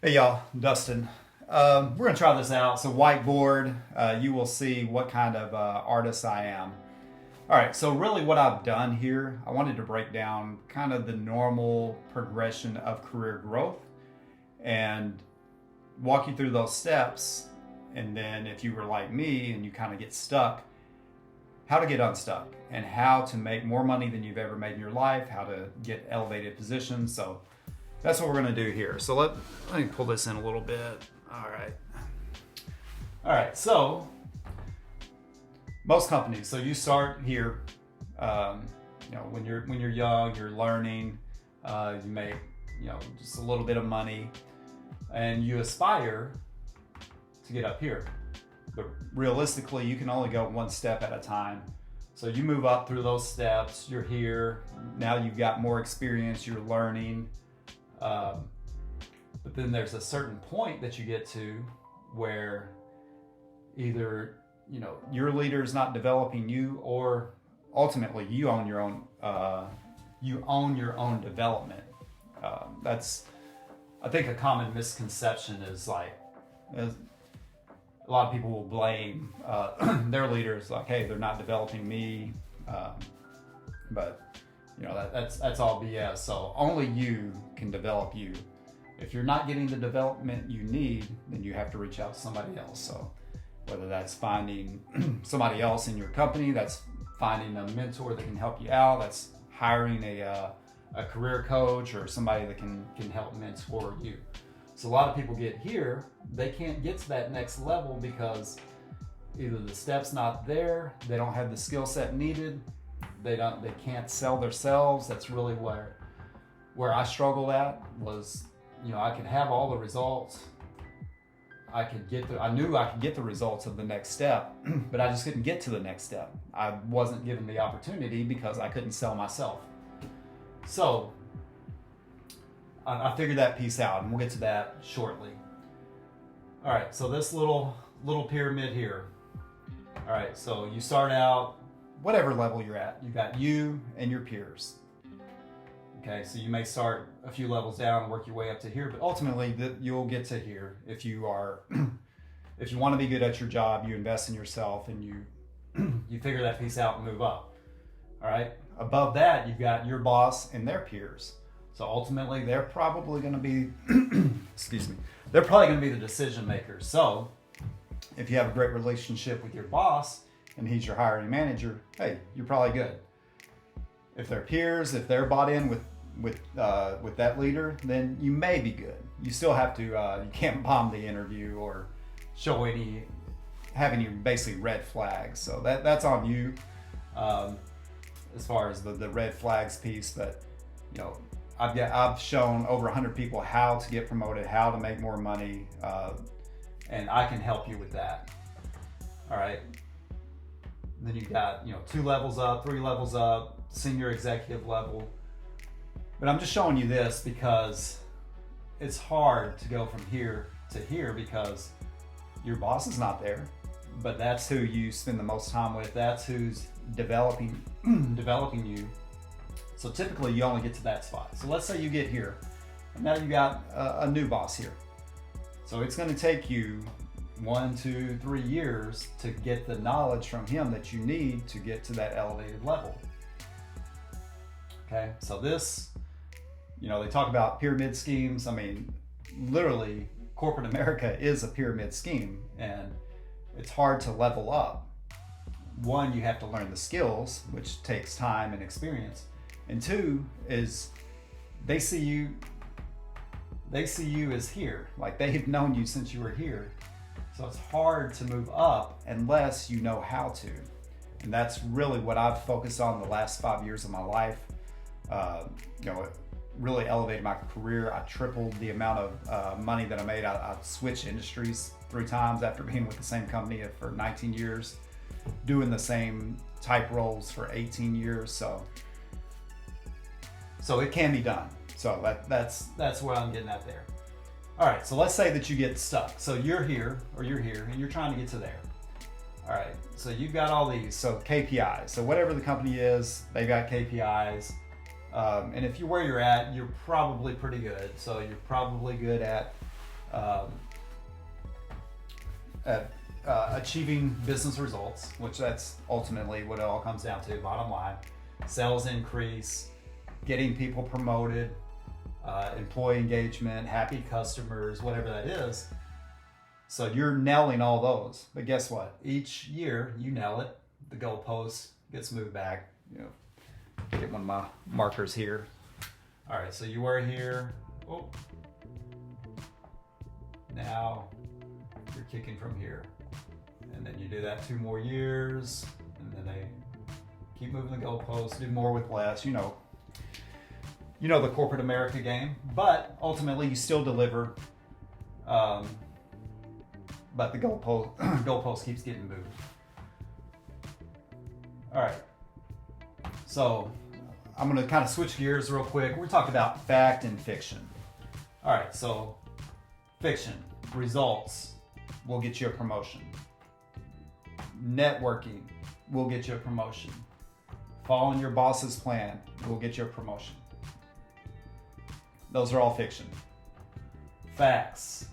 Hey y'all, Dustin. We're gonna try this out. So whiteboard, you will see what kind of artist I am. All right, so really what I've done here, I wanted to break down kind of the normal progression of career growth and walk you through those steps. And then if you were like me and you kind of get stuck, how to get unstuck and how to make more money than you've ever made in your life, how to get elevated positions. So that's what we're going to do here. So let me pull this in a little bit. All right. All right. So most companies. So you start here. Um, when you're young, you're learning. You make just a little bit of money, and you aspire to get up here. But realistically, you can only go one step at a time. So you move up through those steps. You're here now. You've got more experience. You're learning. But then there's a certain point that you get to where either your leader is not developing you, or ultimately you own your own development. That's, I think, a common misconception is like a lot of people will blame their leaders, like, hey, they're not developing me, but that's all BS. So only you can develop you. If you're not getting the development you need, then you have to reach out to somebody else. So whether that's finding somebody else in your company, that's finding a mentor that can help you out, that's hiring a career coach or somebody that can help mentor you. So a lot of people get here, they can't get to that next level because either the step's not there, they don't have the skill set needed, they can't sell themselves. That's really where I struggled at. Was I could have all the results, I knew I could get the results of the next step, but I just couldn't get to the next step. I wasn't given the opportunity because I couldn't sell myself. So I figured that piece out, and we'll get to that shortly. All right, so this little pyramid here. All right, so you start out whatever level you're at. You got you and your peers. Okay, so you may start a few levels down and work your way up to here, but ultimately you'll get to here if you are, if you want to be good at your job, you invest in yourself and you figure that piece out and move up. All right, above that you've got your boss and their peers. So ultimately they're probably going to be, excuse me, they're probably going to be the decision makers. So if you have a great relationship with your boss and he's your hiring manager, hey, you're probably good. If they're peers, if they're bought in with that leader, then you may be good. You still have to, you can't bomb the interview or have any basically red flags. So that's on you as far as the red flags piece. But I've shown over 100 people how to get promoted, how to make more money, and I can help you with that. All right. Then you've got 2 levels up, 3 levels up, senior executive level. But I'm just showing you this because it's hard to go from here to here because your boss is not there, but that's who you spend the most time with. That's who's developing you. So typically you only get to that spot. So let's say you get here, and now you got a new boss here. So it's going to take you 1, 2, 3 years to get the knowledge from him that you need to get to that elevated level. Okay, so this, they talk about pyramid schemes. I mean, literally, corporate America is a pyramid scheme, and it's hard to level up. One, you have to learn the skills, which takes time and experience. And 2 is they see you as here. Like, they've known you since you were here. So it's hard to move up unless you know how to. And that's really what I've focused on the last 5 years of my life. It really elevated my career. I tripled the amount of money that I made. I switched industries 3 times after being with the same company for 19 years, doing the same type roles for 18 years. So it can be done. So that's where I'm getting at there. All right, so let's say that you get stuck. So you're here, and you're trying to get to there. All right, so you've got all these. So KPIs. So whatever the company is, they've got KPIs. And if you're where you're at, you're probably pretty good. So you're probably good at Um, achieving business results, which that's ultimately what it all comes down to, bottom line. Sales increase, getting people promoted, employee engagement, happy customers, whatever that is. So you're nailing all those. But guess what? Each year you nail it, the goalpost gets moved back. Get one of my markers here. All right, so you were here. Oh. Now you're kicking from here. And then you do that 2 more years, and then they keep moving the goalposts, do more with less. You know the corporate America game, but ultimately you still deliver. But the goalpost keeps getting moved. All right. So I'm going to kind of switch gears real quick. We're talking about fact and fiction. All right. So fiction, results will get you a promotion. Networking will get you a promotion. Following your boss's plan will get you a promotion. Those are all fiction. Facts.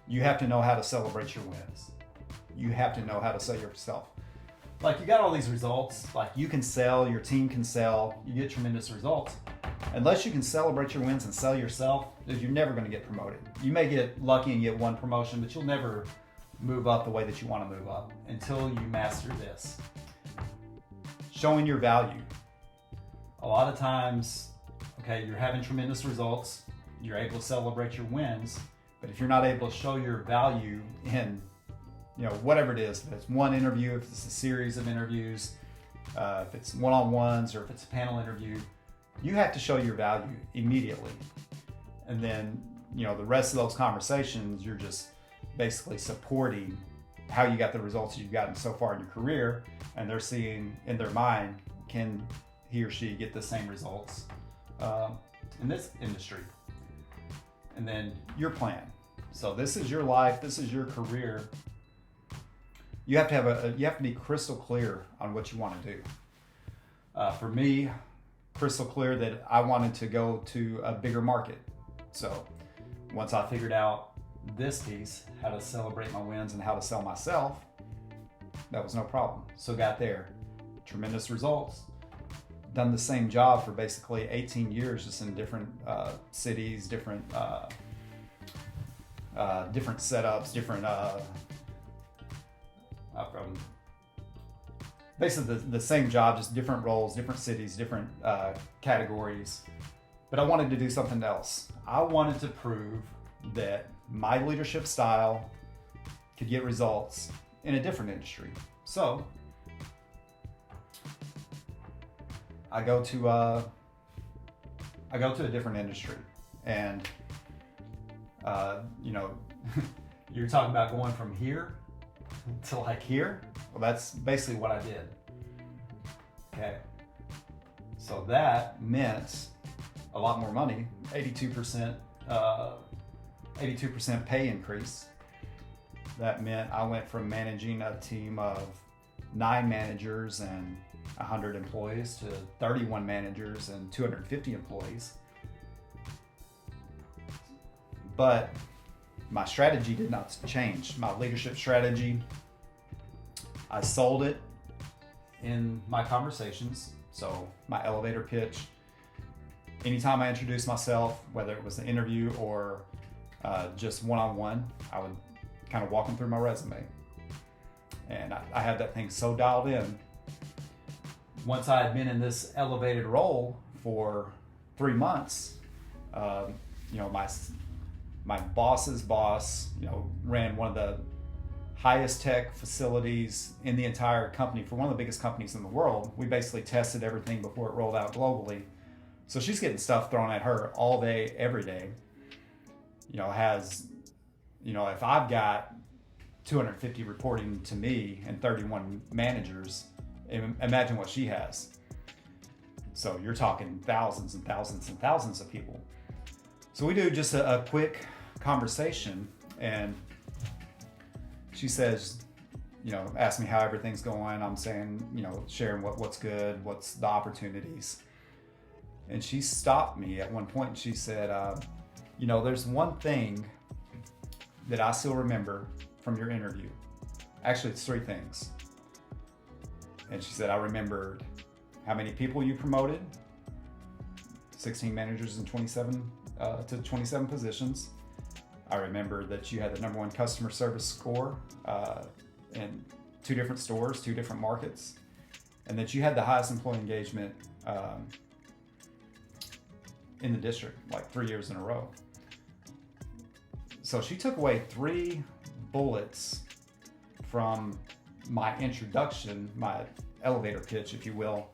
You have to know how to celebrate your wins. You have to know how to sell yourself. Like, you got all these results, like you can sell, your team can sell, you get tremendous results. Unless you can celebrate your wins and sell yourself, you're never going to get promoted. You may get lucky and get one promotion, but you'll never move up the way that you want to move up until you master this. Showing your value. A lot of times, okay, you're having tremendous results, you're able to celebrate your wins, but if you're not able to show your value in, whatever it is, if it's one interview, if it's a series of interviews, if it's one-on-ones, or if it's a panel interview, you have to show your value immediately. And then, the rest of those conversations, you're just basically supporting how you got the results you've gotten so far in your career, and they're seeing in their mind, can he or she get the same results in this industry? And then your plan. So this is your life, this is your career. You have to you have to be crystal clear on what you want to do. For me, crystal clear that I wanted to go to a bigger market. So once I figured out this piece, how to celebrate my wins and how to sell myself, that was no problem. So got there, tremendous results. Done the same job for basically 18 years, just in different cities, different setups, different from basically the same job, just different roles, different cities, different categories. But I wanted to do something else. I wanted to prove that my leadership style could get results in a different industry. So I go to a different industry, and you're talking about going from here to like here. Well, that's basically what I did. Okay, so that meant a lot more money, 82% pay increase. That meant I went from managing a team of 9 managers and 100 employees to 31 managers and 250 employees. But my strategy did not change. My leadership strategy, I sold it in my conversations. So my elevator pitch, anytime I introduced myself, whether it was an interview or just one-on-one, I would kind of walk them through my resume. And I had that thing so dialed in. Once I had been in this elevated role for 3 months, my boss's boss, ran one of the highest tech facilities in the entire company for one of the biggest companies in the world. We basically tested everything before it rolled out globally. So she's getting stuff thrown at her all day, every day. If I've got 250 reporting to me and 31 managers, imagine what she has. So you're talking thousands and thousands and thousands of people. So we do just a quick conversation, and she says, ask me how everything's going. I'm saying, sharing what's good, what's the opportunities. And she stopped me at one point and she said, there's one thing that I still remember from your interview? Actually, it's 3 things. And she said, I remembered how many people you promoted, 16 managers and 27 to 27 positions. I remember that you had the #1 customer service score in 2 different stores, 2 different markets, and that you had the highest employee engagement in the district, like 3 years in a row. So she took away 3 bullets from my introduction, my elevator pitch, if you will,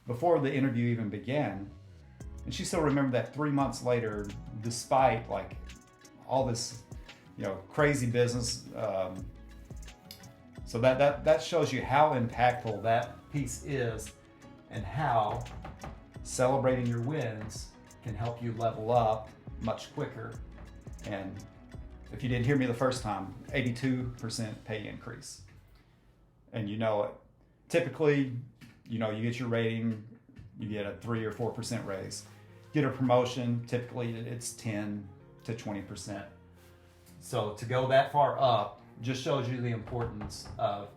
before the interview even began. And she still remembered that 3 months later, despite like all this, crazy business. So that shows you how impactful that piece is, and how celebrating your wins can help you level up much quicker. And if you didn't hear me the first time, 82% pay increase. And typically, you get your rating, you get a 3 or 4% raise. Get a promotion, typically it's 10 to 20%. So to go that far up just shows you the importance of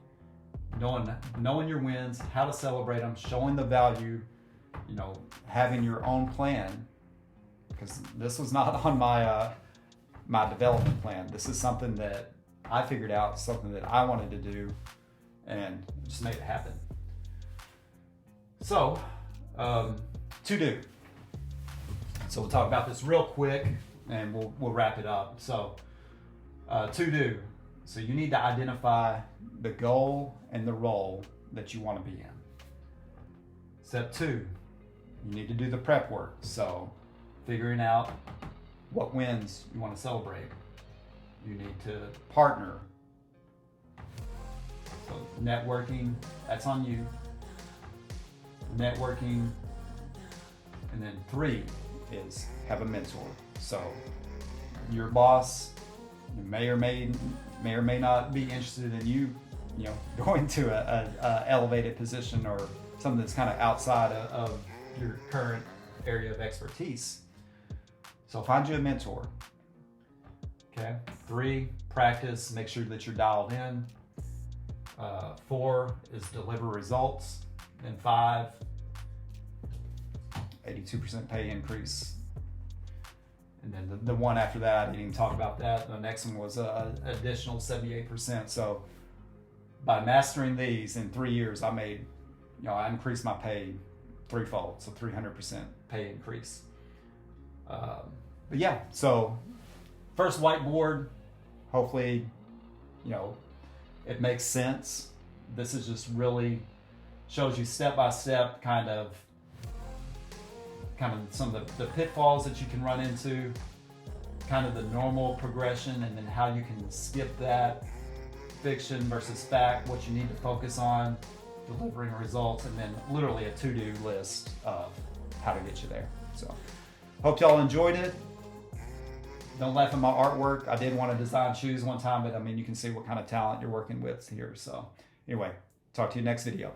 knowing your wins, how to celebrate them, showing the value, having your own plan. Because this was not on my development plan. This is something that I figured out, something that I wanted to do, and just made it happen. So, to do. So we'll talk about this real quick, and we'll wrap it up. So, to do. So you need to identify the goal and the role that you want to be in. Step 2, you need to do the prep work. So figuring out what wins you want to celebrate. You need to partner. So networking, that's on you. Networking. And then 3 is have a mentor. So your boss may or may not be interested in you going to a elevated position or something that's kind of outside of your current area of expertise. So find you a mentor. Okay. 3, practice, make sure that you're dialed in. 4 is deliver results. And 5, 82% pay increase. And then the one after that, I didn't even talk about that. The next one was additional 78%. So by mastering these in 3 years, I made, I increased my pay 3-fold, so 300% pay increase. But yeah, so first whiteboard, hopefully, it makes sense. This is just really shows you step by step kind of some of the pitfalls that you can run into, kind of the normal progression, and then how you can skip that, fiction versus fact, what you need to focus on, delivering results, and then literally a to-do list of how to get you there. So hope y'all enjoyed it. Don't laugh at my artwork. I did want to design shoes one time, but you can see what kind of talent you're working with here. So anyway, talk to you next video.